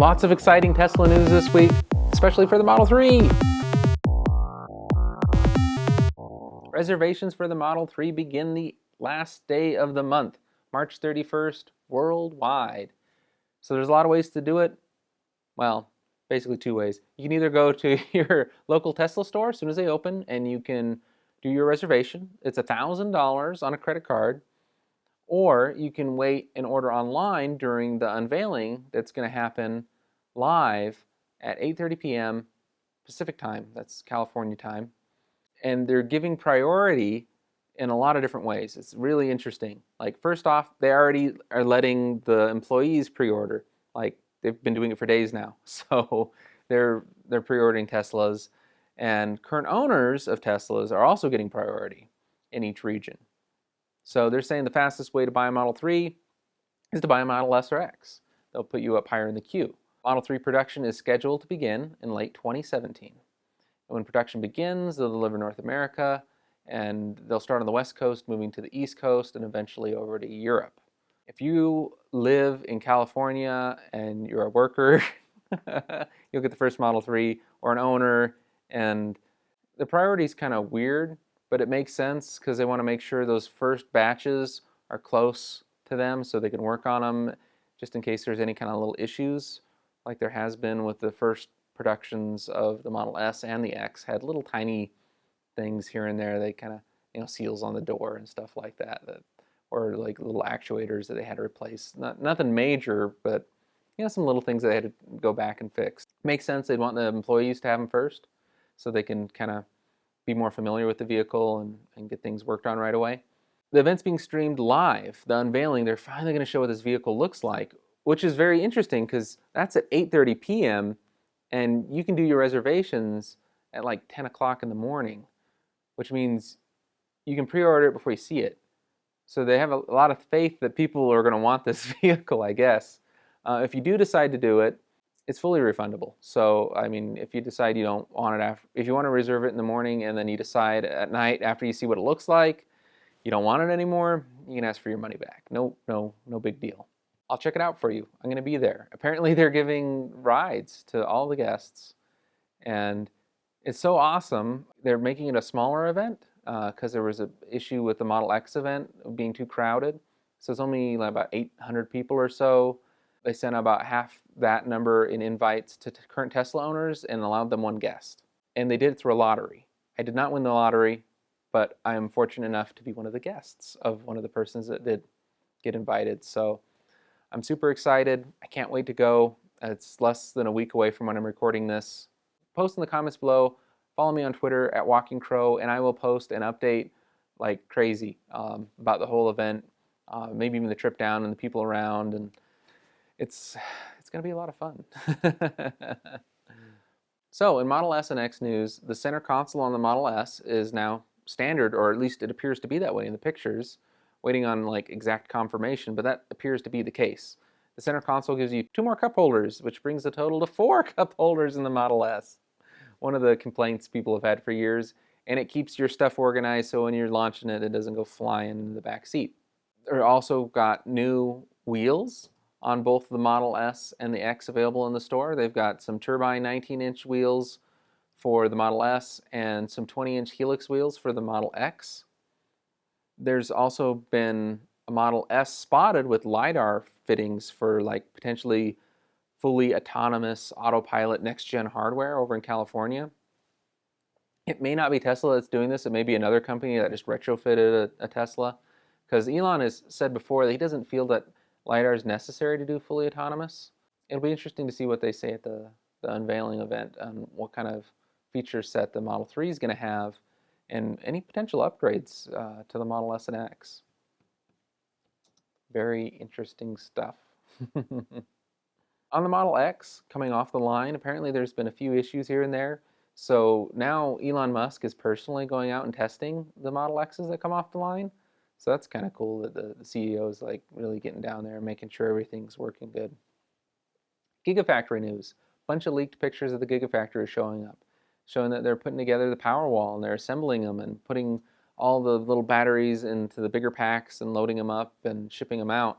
Lots of exciting Tesla news this week, especially for the Model 3. Reservations for the Model 3 begin the last day of the month, March 31st, worldwide. So there's a lot of ways to do it. Well, basically two ways. You can either go to your local Tesla store as soon as they open and you can do your reservation. It's $1,000 on a credit card. Or you can wait and order online during the unveiling that's going to happen live at 8:30 p.m. Pacific time. That's California time. And they're giving priority in a lot of different ways. It's really interesting. Like, first off, they already are letting the employees pre-order. Like, they've been doing it for days now. So they're pre-ordering Teslas. And current owners of Teslas are also getting priority in each region. So they're saying the fastest way to buy a Model 3 is to buy a Model S or X. They'll put you up higher in the queue. Model 3 production is scheduled to begin in late 2017. And when production begins, they'll deliver North America, and they'll start on the West Coast, moving to the East Coast, and eventually over to Europe. If you live in California and you're a worker, you'll get the first Model 3, or an owner, and the priority is kind of weird, but it makes sense because they want to make sure those first batches are close to them so they can work on them just in case there's any kind of little issues, like there has been with the first productions of the Model S and the X. Had little tiny things here and there. They kind of, seals on the door and stuff like that, or like little actuators that they had to replace. Nothing major, but some little things they had to go back and fix. Makes sense. They'd want the employees to have them first so they can kind of be more familiar with the vehicle and get things worked on right away. The event's being streamed live. The unveiling, they're finally going to show what this vehicle looks like, which is very interesting because that's at 8:30 p.m. and you can do your reservations at like 10 o'clock in the morning, which means you can pre-order it before you see it. So they have a lot of faith that people are going to want this vehicle, I guess. If you do decide to do it, it's fully refundable. So, I mean, if you decide you don't want it if you want to reserve it in the morning and then you decide at night after you see what it looks like, you don't want it anymore, you can ask for your money back. No big deal. I'll check it out for you. I'm going to be there. Apparently they're giving rides to all the guests, and it's so awesome. They're making it a smaller event because there was an issue with the Model X event being too crowded. So it's only like about 800 people or so. They sent about half that number in invites to current Tesla owners and allowed them one guest. And they did it through a lottery. I did not win the lottery, but I am fortunate enough to be one of the guests of one of the persons that did get invited. So I'm super excited. I can't wait to go. It's less than a week away from when I'm recording this. Post in the comments below. Follow me on Twitter at Walking Crow, and I will post an update like crazy about the whole event, maybe even the trip down and the people around, and it's going to be a lot of fun. So in Model S and X news, the center console on the Model S is now standard, or at least it appears to be that way in the pictures. Waiting on like exact confirmation, but that appears to be the case. The center console gives you 2 more cup holders, which brings the total to 4 cup holders in the Model S. One of the complaints people have had for years, and it keeps your stuff organized so when you're launching it, it doesn't go flying into the back seat. They're also got new wheels on both the Model S and the X available in the store. They've got some turbine 19-inch wheels for the Model S and some 20-inch Helix wheels for the Model X. There's also been a Model S spotted with LiDAR fittings for like potentially fully autonomous Autopilot next-gen hardware over in California. It may not be Tesla that's doing this. It may be another company that just retrofitted a Tesla, because Elon has said before that he doesn't feel that LiDAR is necessary to do fully autonomous. It'll be interesting to see what they say at the unveiling event on what kind of feature set the Model 3 is going to have and any potential upgrades to the Model S and X. Very interesting stuff. On the Model X, coming off the line, apparently there's been a few issues here and there. So now Elon Musk is personally going out and testing the Model X's that come off the line. So that's kind of cool that the CEO is like really getting down there and making sure everything's working good. Gigafactory news. A bunch of leaked pictures of the Gigafactory showing up, showing that they're putting together the Powerwall and they're assembling them and putting all the little batteries into the bigger packs and loading them up and shipping them out.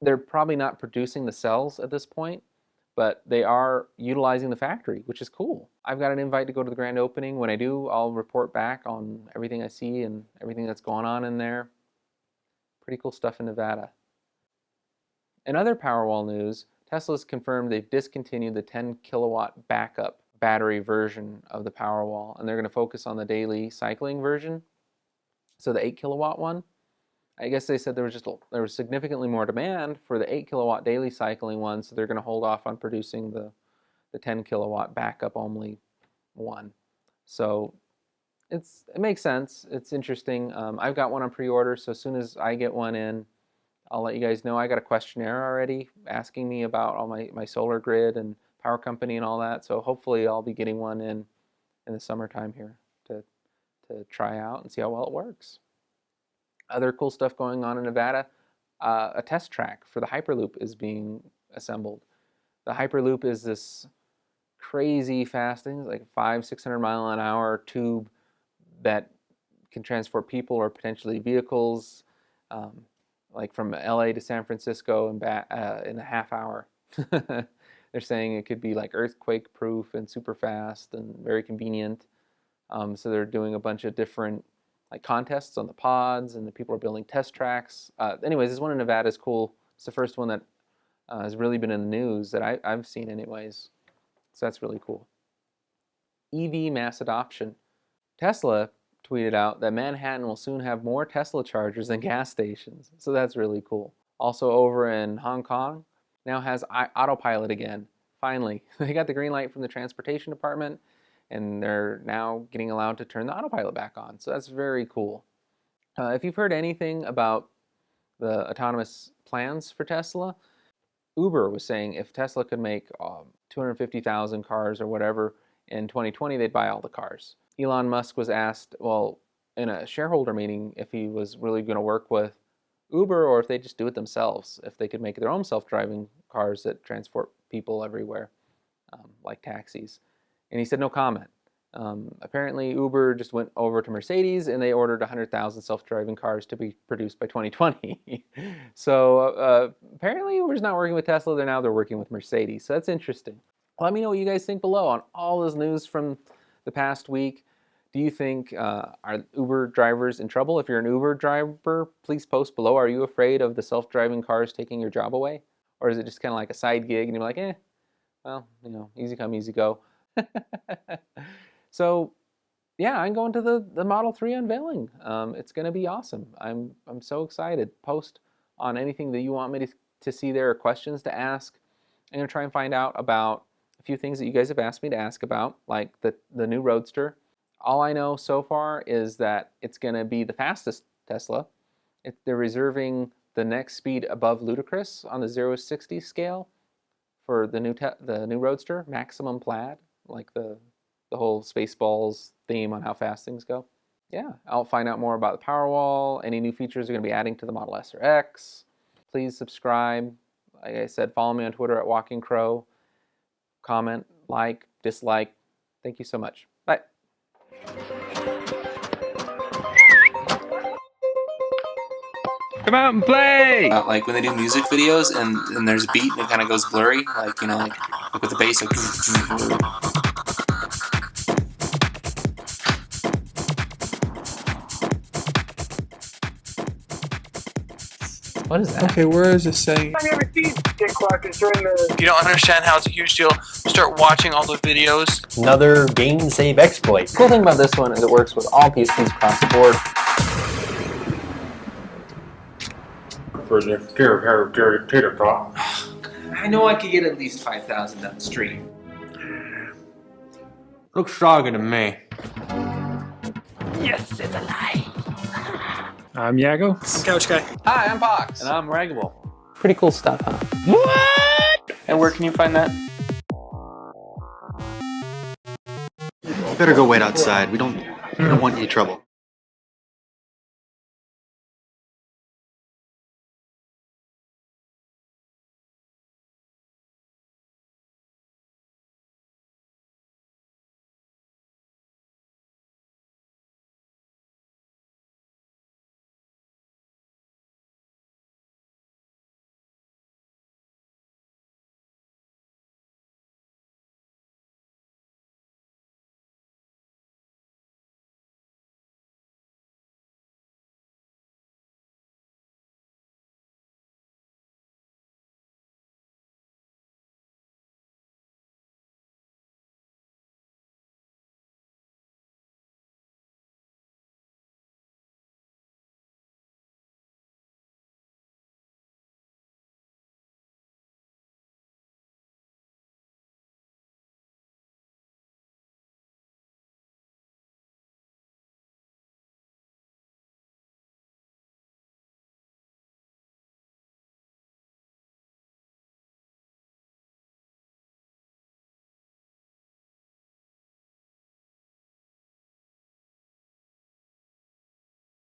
They're probably not producing the cells at this point, but they are utilizing the factory, which is cool. I've got an invite to go to the grand opening. When I do, I'll report back on everything I see and everything that's going on in there. Pretty cool stuff in Nevada. In other Powerwall news, Tesla's confirmed they've discontinued the 10 kilowatt backup battery version of the Powerwall, and they're going to focus on the daily cycling version. So the 8 kilowatt one, I guess they said there was significantly more demand for the 8 kilowatt daily cycling one, so they're going to hold off on producing the 10 kilowatt backup only one. So it makes sense. It's interesting. I've got one on pre-order, so as soon as I get one in, I'll let you guys know. I got a questionnaire already asking me about all my solar grid and power company and all that, so hopefully I'll be getting one in the summertime here to try out and see how well it works. Other cool stuff going on in Nevada, a test track for the HyperLoop is being assembled. The HyperLoop is this crazy fast thing, like 500-600 mile an hour tube that can transport people or potentially vehicles, like from LA to San Francisco and back in a half hour. They're saying it could be like earthquake proof and super fast and very convenient. So they're doing a bunch of different like contests on the pods, and the people are building test tracks. Anyways, this one in Nevada is cool. It's the first one that has really been in the news that I've seen anyways. So that's really cool. EV mass adoption. Tesla tweeted out that Manhattan will soon have more Tesla chargers than gas stations. So that's really cool. Also over in Hong Kong, now has Autopilot again. Finally, they got the green light from the transportation department, and they're now getting allowed to turn the Autopilot back on. So that's very cool. If you've heard anything about the autonomous plans for Tesla, Uber was saying if Tesla could make 250,000 cars or whatever in 2020, they'd buy all the cars. Elon Musk was asked, well, in a shareholder meeting, if he was really going to work with Uber or if they just do it themselves, if they could make their own self-driving cars that transport people everywhere, like taxis. And he said no comment. Apparently Uber just went over to Mercedes and they ordered 100,000 self-driving cars to be produced by 2020. So apparently Uber's not working with Tesla, they're working with Mercedes. So that's interesting. Let me know what you guys think below on all this news from the past week. Do you think are Uber drivers in trouble? If you're an Uber driver, please post below. Are you afraid of the self-driving cars taking your job away? Or is it just kind of like a side gig and you're like, well, easy come, easy go. So yeah, I'm going to the Model 3 unveiling. It's going to be awesome. I'm so excited. Post on anything that you want me to see there or questions to ask. I'm going to try and find out about a few things that you guys have asked me to ask about, like the new Roadster. All I know so far is that it's going to be the fastest Tesla. They're reserving the next speed above ludicrous on the 0-60 scale for the new Roadster, maximum plaid, like the whole Spaceballs theme on how fast things go. Yeah, I'll find out more about the Powerwall, any new features they're going to be adding to the Model S or X. Please subscribe. Like I said, follow me on Twitter at Walking Crow. Comment, like, dislike. Thank you so much. Bye. Come out and play! Like when they do music videos and there's a beat and it kind of goes blurry, like, like with the bass, like... What is that? Okay, where is this saying? I've never seen Dick Clark during the... If you don't understand how it's a huge deal, start watching all the videos. Another game save exploit. The cool thing about this one is it works with all PSPs across the board. For the tater tot. I know I could get at least 5,000 down the street. Looks soggy to me. Yes, it's a lie. I'm Yago. I'm Couch Guy. Hi, I'm Box. And I'm Raggable. Pretty cool stuff, huh? What? And where can you find that? You better go wait outside. We don't want any trouble.